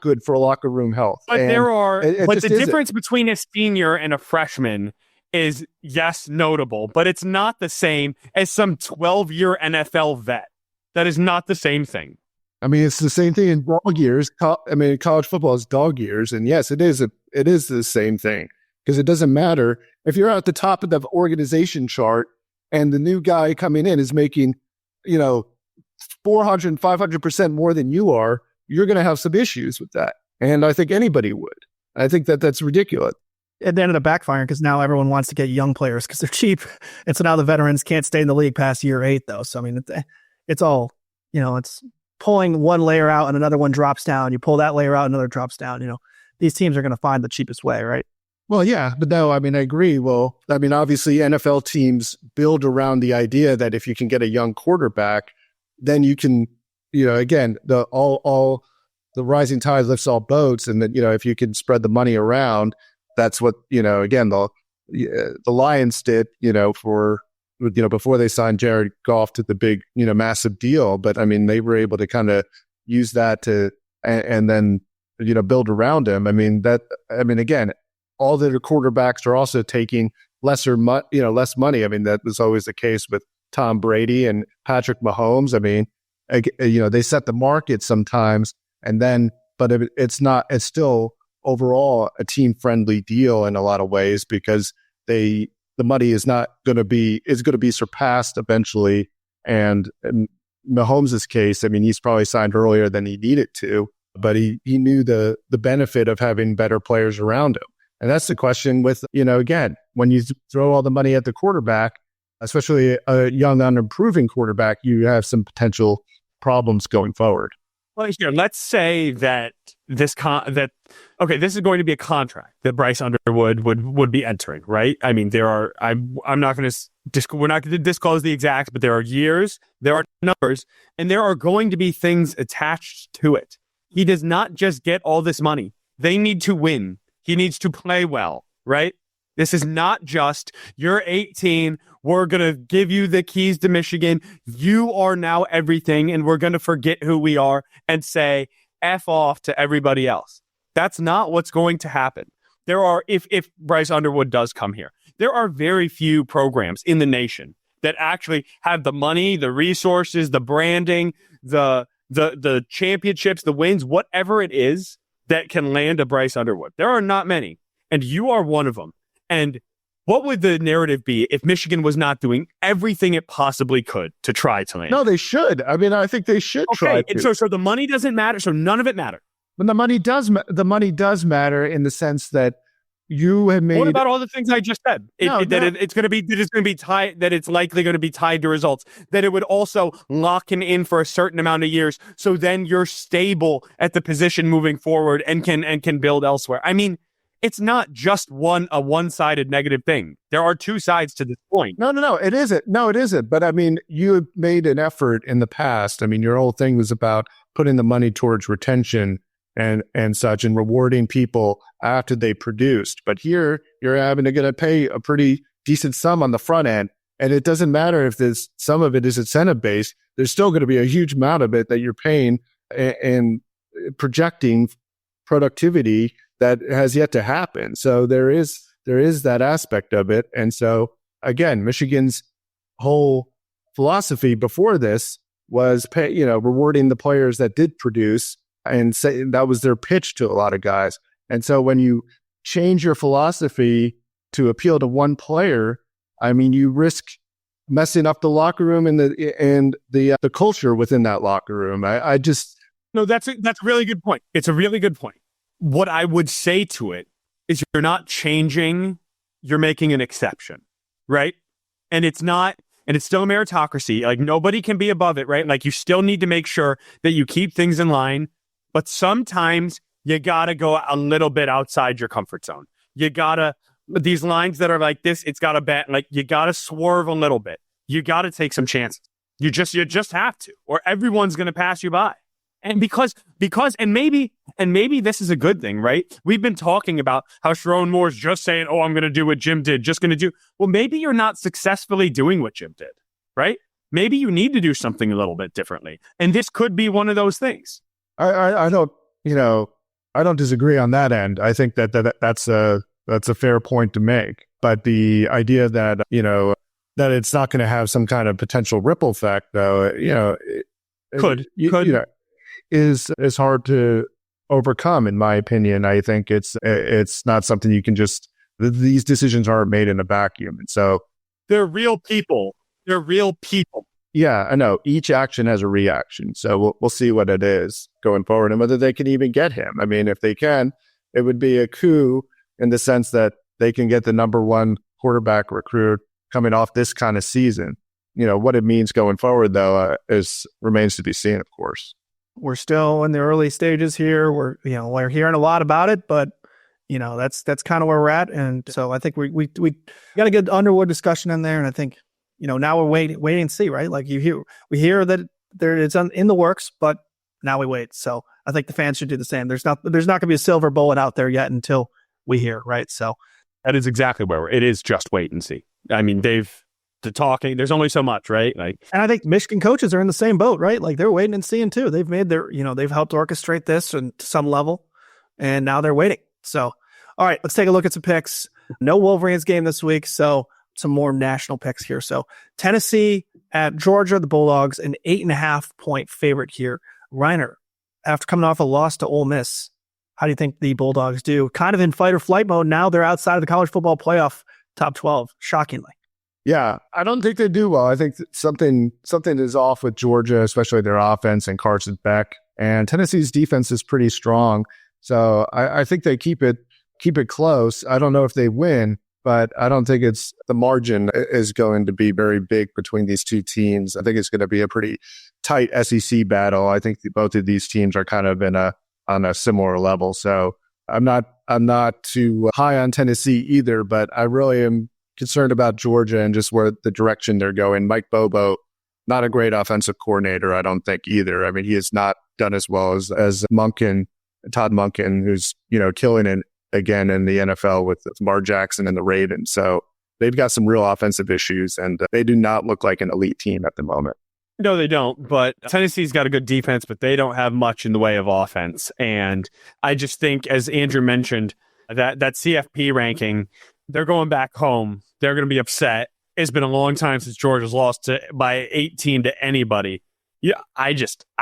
good for locker room health.
But the difference between a senior and a freshman is, yes, notable, but it's not the same as some 12-year NFL vet. That is not the same thing.
I mean, it's the same thing in dog years. College football is dog years, and yes, it is the same thing because it doesn't matter if you're at the top of the organization chart and the new guy coming in is making, 400, 500% more than you are. You're going to have some issues with that, and I think anybody would. I think that's ridiculous.
it ended up backfiring because now everyone wants to get young players because they're cheap. And so now the veterans can't stay in the league past year 8, though. So, I mean, it's all, it's pulling one layer out and another one drops down. You pull that layer out, another drops down. These teams are going to find the cheapest way, right?
Well, yeah, but no, I mean, I agree. Well, I mean, obviously NFL teams build around the idea that if you can get a young quarterback, then you can, again, the rising tide lifts all boats. And then, if you can spread the money around, that's what, again, the Lions did, before they signed Jared Goff to the big, massive deal. But I mean, they were able to kind of use that and then, build around him. I mean, again, all the quarterbacks are also taking less money. I mean, that was always the case with Tom Brady and Patrick Mahomes. I mean, they set the market sometimes, but it's still overall a team friendly deal in a lot of ways because the money is going to be surpassed eventually. And in Mahomes' case, I mean, he's probably signed earlier than he needed to, but he knew the benefit of having better players around him. And that's the question with, again, when you throw all the money at the quarterback, especially a young, unimproving quarterback, you have some potential problems going forward.
Well, here, let's say that this is going to be a contract that Bryce Underwood would be entering, right? I mean, we're not going to disclose the exacts, but there are years, there are numbers, and there are going to be things attached to it. He does not just get all this money. They need to win. He needs to play well, right? This is not just, you're 18, we're going to give you the keys to Michigan. You are now everything, and we're going to forget who we are and say F off to everybody else. That's not what's going to happen. If Bryce Underwood does come here, there are very few programs in the nation that actually have the money, the resources, the branding, the championships, the wins, whatever it is, that can land a Bryce Underwood. There are not many, and you are one of them. And what would the narrative be if Michigan was not doing everything it possibly could to try to land?
No, they should. I mean, I think they should try to.
So the money doesn't matter. So none of it matters.
But the money does. The money does matter in the sense that you have made.
What about all the things I just said? It's going to be tied. That it's likely going to be tied to results. That it would also lock him in for a certain amount of years. So then you're stable at the position moving forward and can build elsewhere. I mean, it's not just a one-sided negative thing. There are two sides to this point.
No, it isn't. No, it isn't. But I mean, you have made an effort in the past. I mean, your whole thing was about putting the money towards retention and such, and rewarding people after they produced. But here, you're having to pay a pretty decent sum on the front end. And it doesn't matter if some of it is incentive-based. There's still going to be a huge amount of it that you're paying and projecting productivity that has yet to happen. So there is that aspect of it. And so again, Michigan's whole philosophy before this was rewarding the players that did produce, and say that was their pitch to a lot of guys. And so when you change your philosophy to appeal to one player, I mean, you risk messing up the locker room and the culture within that locker room.
No, that's a really good point. It's a really good point. What I would say to it is you're not changing, you're making an exception, right? And it's still a meritocracy. Like, nobody can be above it, right? Like, you still need to make sure that you keep things in line, but sometimes you gotta go a little bit outside your comfort zone. These lines that are like this, it's gotta you gotta swerve a little bit. You gotta take some chances. You just have to, or everyone's gonna pass you by. And because maybe this is a good thing, right? We've been talking about how Sharon Moore's just saying, "Oh, I'm going to do what Jim did." Just going to do. Well, maybe you're not successfully doing what Jim did, right? Maybe you need to do something a little bit differently, and this could be one of those things.
I don't disagree on that end. I think that's a fair point to make. But the idea that that it's not going to have some kind of potential ripple effect, though,
could.
Is hard to overcome, in my opinion. I think it's not something you can just. These decisions aren't made in a vacuum, and so
they're real people.
Yeah, I know. Each action has a reaction, so we'll see what it is going forward, and whether they can even get him. I mean, if they can, it would be a coup in the sense that they can get the number one quarterback recruit coming off this kind of season. What it means going forward, though, remains to be seen, of course.
We're still in the early stages here. We're hearing a lot about it, but that's kind of where we're at. And so I think we got a good Underwood discussion in there. And I think, now we're waiting and see, right? Like we hear that it's in the works, but now we wait. So I think the fans should do the same. There's not going to be a silver bullet out there yet until we hear, right? So
that is exactly where it is. Just wait and see. I mean, talking, there's only so much, right? And
I think Michigan coaches are in the same boat, right? Like they're waiting and seeing too. They've made they've helped orchestrate this to some level, and now they're waiting. So, all right, let's take a look at some picks. No Wolverines game this week, so some more national picks here. So Tennessee at Georgia, the Bulldogs, an 8.5-point favorite here. Reiner, after coming off a loss to Ole Miss, how do you think the Bulldogs do? Kind of in fight or flight mode now. They're outside of the college football playoff top 12, shockingly.
Yeah, I don't think they do well. I think something is off with Georgia, especially their offense and Carson Beck. And Tennessee's defense is pretty strong, so I think they keep it close. I don't know if they win, but I don't think the margin is going to be very big between these two teams. I think it's going to be a pretty tight SEC battle. I think both of these teams are kind of on a similar level. So I'm not too high on Tennessee either, but I really am concerned about Georgia and just where the direction they're going. Mike Bobo, not a great offensive coordinator, I don't think either. I mean, he has not done as well as Todd Monken, who's, killing it again in the NFL with Lamar Jackson and the Ravens. So they've got some real offensive issues, and they do not look like an elite team at the moment.
No, they don't. But Tennessee's got a good defense, but they don't have much in the way of offense. And I just think, as Andrew mentioned, that CFP ranking, they're going back home. They're going to be upset. It's been a long time since Georgia's lost by 18 to anybody. Yeah, I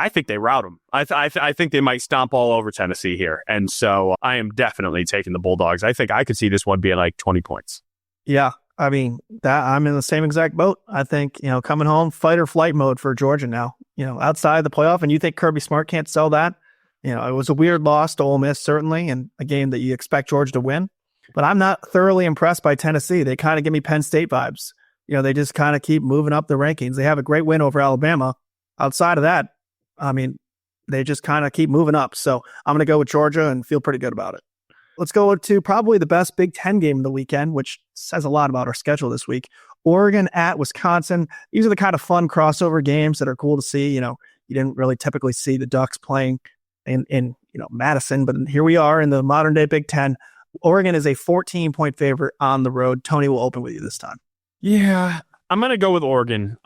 think they rout them. I think they might stomp all over Tennessee here. And so I am definitely taking the Bulldogs. I think I could see this one being like 20 points.
Yeah, I mean, I'm in the same exact boat. I think, coming home, fight or flight mode for Georgia now, outside the playoff. And you think Kirby Smart can't sell that? It was a weird loss to Ole Miss, certainly, and a game that you expect Georgia to win. But I'm not thoroughly impressed by Tennessee. They kind of give me Penn State vibes. They just kind of keep moving up the rankings. They have a great win over Alabama. Outside of that, I mean, they just kind of keep moving up. So I'm going to go with Georgia and feel pretty good about it. Let's go to probably the best Big Ten game of the weekend, which says a lot about our schedule this week. Oregon at Wisconsin. These are the kind of fun crossover games that are cool to see. You didn't really typically see the Ducks playing in Madison, but here we are in the modern day Big Ten. Oregon is a 14-point favorite on the road. Tony will open with you this time.
Yeah, I'm going to go with Oregon.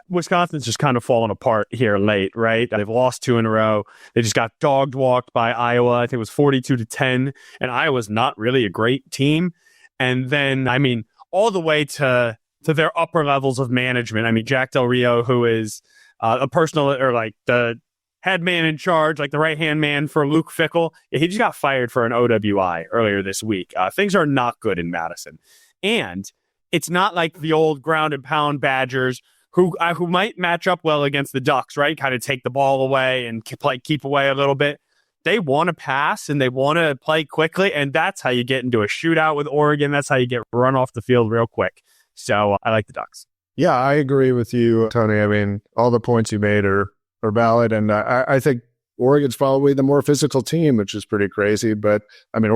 Wisconsin's just kind of fallen apart here late, right? They've lost 2 in a row. They just got dog-walked by Iowa. I think it was 42-10, and Iowa's not really a great team. And then, I mean, all the way to their upper levels of management. I mean, Jack Del Rio, who is a personal, or like the head man in charge, like the right-hand man for Luke Fickell. He just got fired for an OWI earlier this week. Things are not good in Madison. And it's not like the old ground and pound Badgers who might match up well against the Ducks, right? Kind of take the ball away and keep away a little bit. They want to pass and they want to play quickly, and that's how you get into a shootout with Oregon. That's how you get run off the field real quick. So I like the Ducks.
Yeah, I agree with you, Tony. I mean, all the points you made are valid, and I think Oregon's probably the more physical team, which is pretty crazy. But I mean,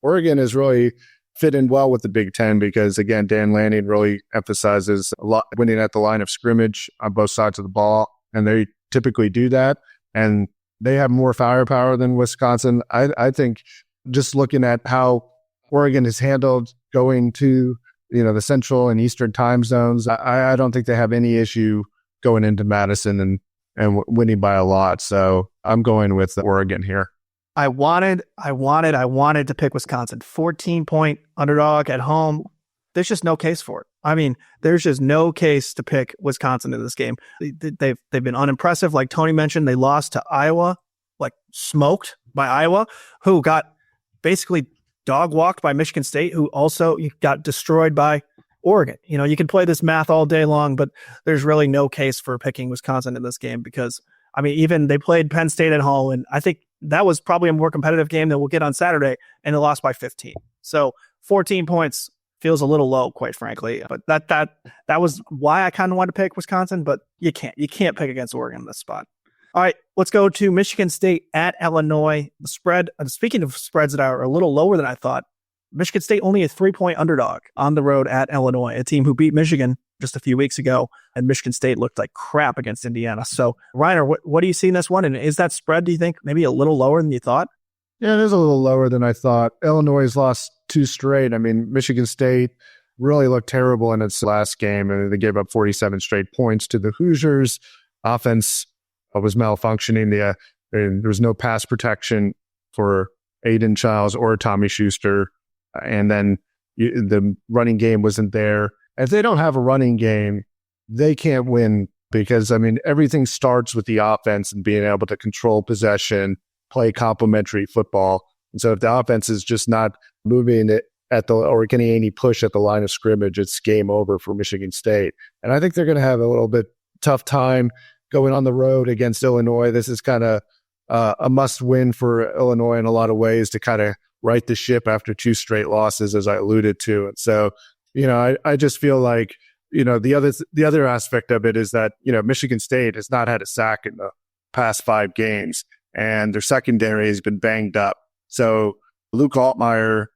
Oregon is really fit in well with the Big Ten because, again, Dan Lanning really emphasizes a lot winning at the line of scrimmage on both sides of the ball, and they typically do that. And they have more firepower than Wisconsin. I think just looking at how Oregon is handled going to the Central and Eastern time zones, I don't think they have any issue going into Madison and winning by a lot. So I'm going with Oregon here.
I wanted to pick Wisconsin. 14-point underdog at home. There's just no case for it. I mean, there's just no case to pick Wisconsin in this game. They've been unimpressive. Like Tony mentioned, they lost to Iowa, like smoked by Iowa, who got basically dog walked by Michigan State, who also got destroyed by Oregon. You can play this math all day long, but there's really no case for picking Wisconsin in this game because, I mean, even they played Penn State at home, and I think that was probably a more competitive game than we'll get on Saturday, and they lost by 15. So 14 points feels a little low, quite frankly. But that was why I kind of wanted to pick Wisconsin, but you can't pick against Oregon in this spot. All right, let's go to Michigan State at Illinois. The spread, speaking of spreads that are a little lower than I thought, Michigan State only a 3-point underdog on the road at Illinois, a team who beat Michigan just a few weeks ago, and Michigan State looked like crap against Indiana. So, Reiner, what do you see in this one? And is that spread, do you think, maybe a little lower than you thought?
Yeah, it is a little lower than I thought. Illinois has lost 2 straight. I mean, Michigan State really looked terrible in its last game, and they gave up 47 straight points to the Hoosiers. Offense was malfunctioning. There was no pass protection for Aiden Childs or Tommy Schuster. And then the running game wasn't there. If they don't have a running game, they can't win because, I mean, everything starts with the offense and being able to control possession, play complementary football. And so if the offense is just not moving it or getting any push at the line of scrimmage, it's game over for Michigan State. And I think they're going to have a little bit tough time going on the road against Illinois. This is kind of a must win for Illinois in a lot of ways to kind of right the ship after 2 straight losses, as I alluded to. And so, I just feel like, the other aspect of it is that, Michigan State has not had a sack in the past 5 games, and their secondary has been banged up. So Luke Altmaier,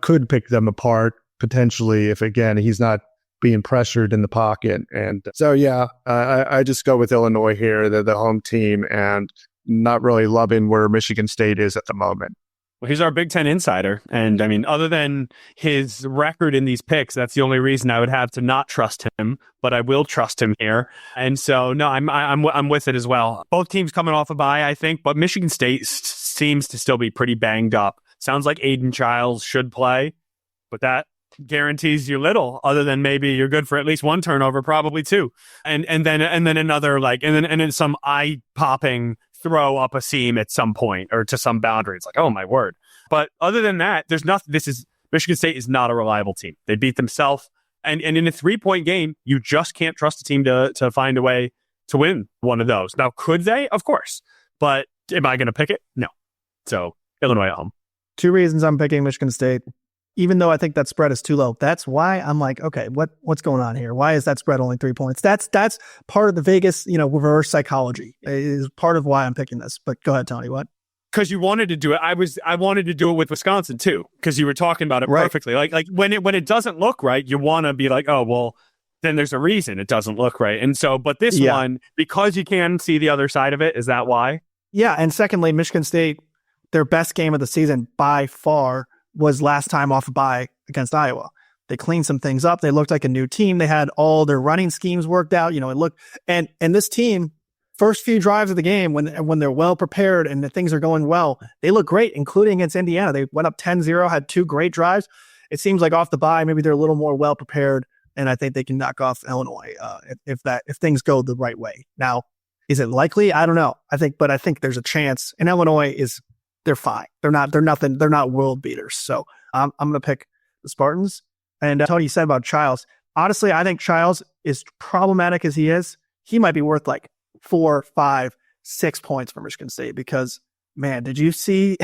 could pick them apart potentially if, again, he's not being pressured in the pocket. And so, I just go with Illinois here. They're the home team and not really loving where Michigan State is at the moment.
Well, he's our Big Ten insider. And I mean, other than his record in these picks, that's the only reason I would have to not trust him, but I will trust him here. And so, no, I'm with it as well. Both teams coming off a bye, I think, but Michigan State seems to still be pretty banged up. Sounds like Aiden Childs should play, but that guarantees you little other than maybe you're good for at least 1 turnover, probably 2. And then another and then some eye-popping throw up a seam at some point or to some boundary. It's like, oh my word. But other than that, there's nothing. Michigan State is not a reliable team. They beat themselves. And in a 3-point game, you just can't trust a team to find a way to win one of those. Now, could they? Of course. But am I going to pick it? No. So Illinois at home.
2 reasons I'm picking Michigan State, even though I think that spread is too low. That's why I'm like, okay, what's going on here? Why is that spread only 3 points? That's part of the Vegas, reverse psychology is part of why I'm picking this. But go ahead, Tony. What?
Because you wanted to do it. I wanted to do it with Wisconsin too, because you were talking about it perfectly. Like when it doesn't look right, you want to be like, oh well, then there's a reason it doesn't look right. And so, but this one, because you can see the other side of it, is that why? Yeah.
And secondly, Michigan State, their best game of the season by far was last time off a bye against Iowa. They cleaned some things up. They looked like a new team. They had all their running schemes worked out. It looked and this team, first few drives of the game, when they're well prepared and the things are going well, they look great, including against Indiana. They went up 10-0, had 2 great drives. It seems like off the bye, maybe they're a little more well prepared, and I think they can knock off Illinois if things go the right way. Now, is it likely? I don't know. I think there's a chance. And Illinois they're fine. They're nothing. They're not world beaters. So I'm going to pick the Spartans. And Tony, you said about Childs. Honestly, I think Childs, is problematic as he is, he might be worth like 4, 5, 6 points for Michigan State because, man, did you see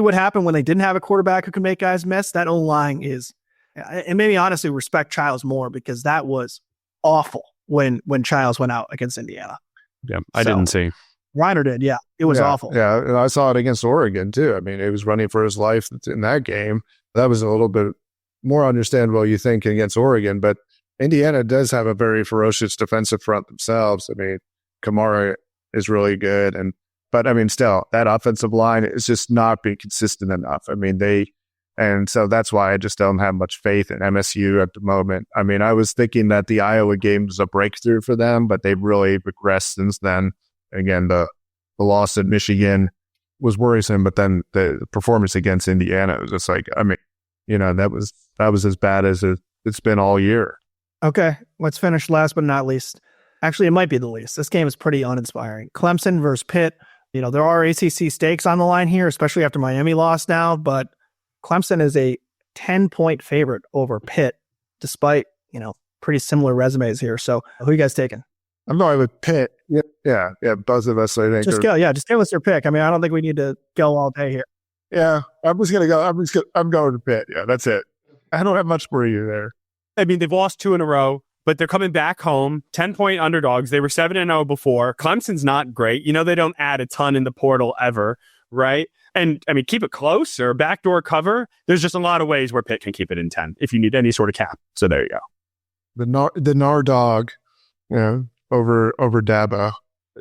what happened when they didn't have a quarterback who could make guys miss? That O-line is, and maybe honestly respect Childs more because that was awful when Childs went out against Indiana.
Yeah, I didn't see.
Reiner did, yeah. It was awful.
Yeah, and I saw it against Oregon, too. I mean, he was running for his life in that game. That was a little bit more understandable, you think, against Oregon. But Indiana does have a very ferocious defensive front themselves. I mean, Kamara is really good. But I mean, still, that offensive line is just not being consistent enough. I mean, and so that's why I just don't have much faith in MSU at the moment. I mean, I was thinking that the Iowa game was a breakthrough for them, but they've really regressed since then. Again, the loss at Michigan was worrisome, but then the performance against Indiana was just like, I mean, that was as bad as it's been all year.
Okay, let's finish last but not least. Actually, it might be the least. This game is pretty uninspiring. Clemson versus Pitt. There are ACC stakes on the line here, especially after Miami lost now, but Clemson is a 10-point favorite over Pitt, despite, pretty similar resumes here. So who are you guys taking?
I'm going with Pitt. Yeah. Both of us, I think.
Just go with your pick. I mean, I don't think we need to go all day here.
Yeah, I'm going to Pitt. Yeah, that's it. I don't have much for you there.
I mean, they've lost 2 in a row, but they're coming back home, 10-point underdogs. They were 7-0 before. Clemson's not great. They don't add a ton in the portal ever, right? And I mean, keep it close or backdoor cover. There's just a lot of ways where Pitt can keep it in 10 if you need any sort of cap. So there you go.
The Nardog, over Dabo.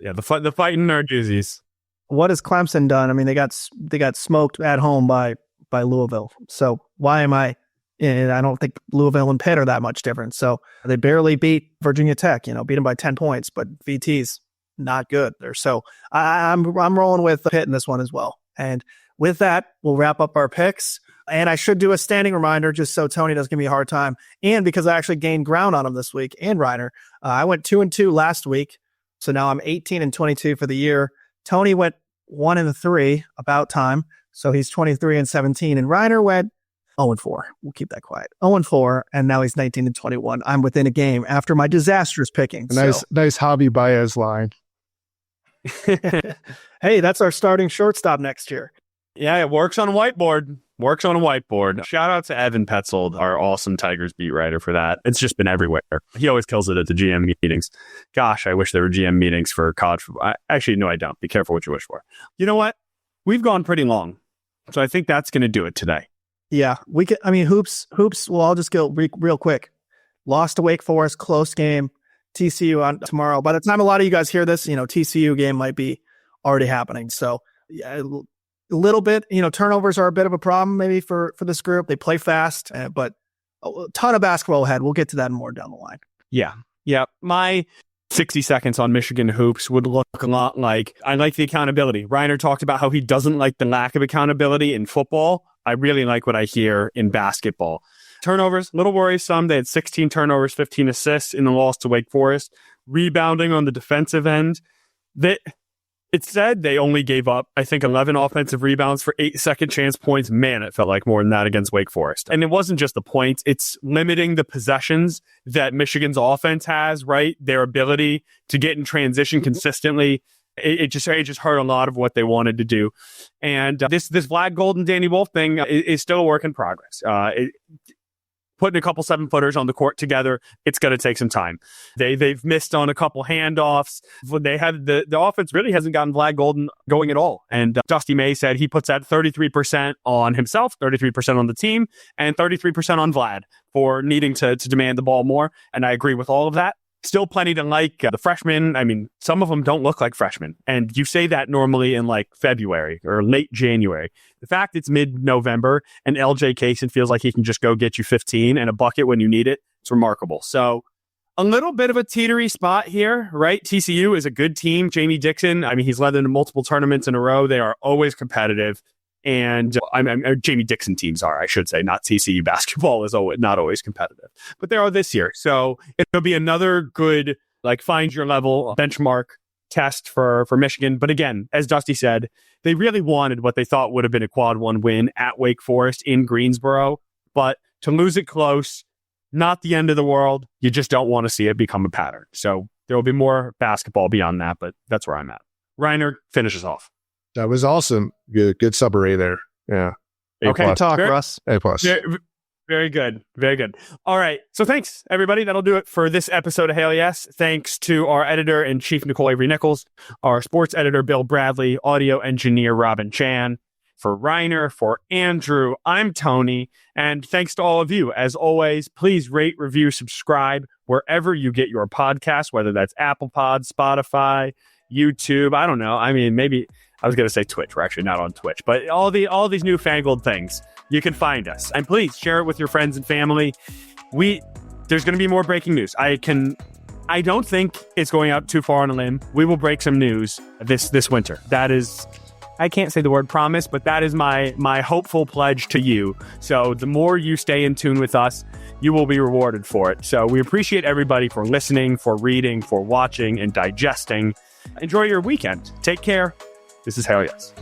Yeah, the fighting Narduzzies.
What has Clemson done? I mean, they got smoked at home by Louisville. So why am I? I don't think Louisville and Pitt are that much different. So they barely beat Virginia Tech. Beat them by 10 points, but VT's not good there. So I'm rolling with Pitt in this one as well. And with that, we'll wrap up our picks. And I should do a standing reminder just so Tony doesn't give me a hard time. And because I actually gained ground on him this week, and Reiner, I went 2-2 last week. So now I'm 18-22 for the year. Tony went 1-3, about time. So he's 23-17. And Reiner went 0-4. We'll keep that quiet. 0-4, and now he's 19-21. I'm within a game after my disastrous picking.
Nice Javi Baez line.
Hey, that's our starting shortstop next year.
Yeah, it works on a whiteboard. Shout out to Evan Petzold, our awesome Tigers beat writer, for that. It's just been everywhere. He always kills it at the GM meetings. Gosh, I wish there were GM meetings for college football. Actually, no, I don't. Be careful what you wish for. You know what? We've gone pretty long. So I think that's going to do it today.
Yeah, we could. I mean, hoops. Well, I'll just go real quick. Lost to Wake Forest, close game. TCU on tomorrow. By the time a lot of you guys hear this, TCU game might be already happening. So yeah, a little bit. Turnovers are a bit of a problem maybe for this group. They play fast, but a ton of basketball ahead. We'll get to that more down the line.
Yeah. My 60 seconds on Michigan hoops would look a lot like, I like the accountability. Reiner talked about how he doesn't like the lack of accountability in football. I really like what I hear in basketball. Turnovers, a little worrisome. They had 16 turnovers, 15 assists in the loss to Wake Forest. Rebounding on the defensive end. It said they only gave up, I think, 11 offensive rebounds for 8 second chance points. Man, it felt like more than that against Wake Forest. And it wasn't just the points. It's limiting the possessions that Michigan's offense has, right? Their ability to get in transition consistently. It just hurt a lot of what they wanted to do. And this Vlad Golden, Danny Wolf thing is still a work in progress. Putting a couple 7-footers on the court together, it's going to take some time. They've missed on a couple handoffs. They have the offense really hasn't gotten Vlad Golden going at all. And Dusty May said he puts that 33% on himself, 33% on the team, and 33% on Vlad for needing to demand the ball more. And I agree with all of that. Still plenty to like. The freshmen, I mean, some of them don't look like freshmen. And you say that normally in like February or late January. The fact it's mid-November and LJ Kaysen feels like he can just go get you 15 and a bucket when you need it, it's remarkable. So a little bit of a teetery spot here, right? TCU is a good team. Jamie Dixon, I mean, he's led them to multiple tournaments in a row. They are always competitive. And Jamie Dixon teams are, I should say, not TCU basketball is not always competitive, but they are this year. So it'll be another good, find your level benchmark test for Michigan. But again, as Dusty said, they really wanted what they thought would have been a quad 1 win at Wake Forest in Greensboro, but to lose it close, not the end of the world. You just don't want to see it become a pattern. So there will be more basketball beyond that, but that's where I'm at. Reiner finishes off.
That was awesome. Good summary there. Yeah.
Okay, talk, Russ.
A+.
Very good. Very good. All right. So thanks, everybody. That'll do it for this episode of Hail Yes. Thanks to our editor-in-chief, Nicole Avery Nichols, our sports editor, Bill Bradley, audio engineer, Robin Chan. For Reiner, for Andrew, I'm Tony. And thanks to all of you. As always, please rate, review, subscribe wherever you get your podcasts, whether that's Apple Pod, Spotify, YouTube. I don't know. I mean, maybe I was going to say Twitch. We're actually not on Twitch, but all these newfangled things, you can find us. And please share it with your friends and family. There's going to be more breaking news. I don't think it's going out too far on a limb. We will break some news this winter. That is, I can't say the word promise, but that is my hopeful pledge to you. So the more you stay in tune with us, you will be rewarded for it. So we appreciate everybody for listening, for reading, for watching and digesting. Enjoy your weekend. Take care. This is Hail Yes.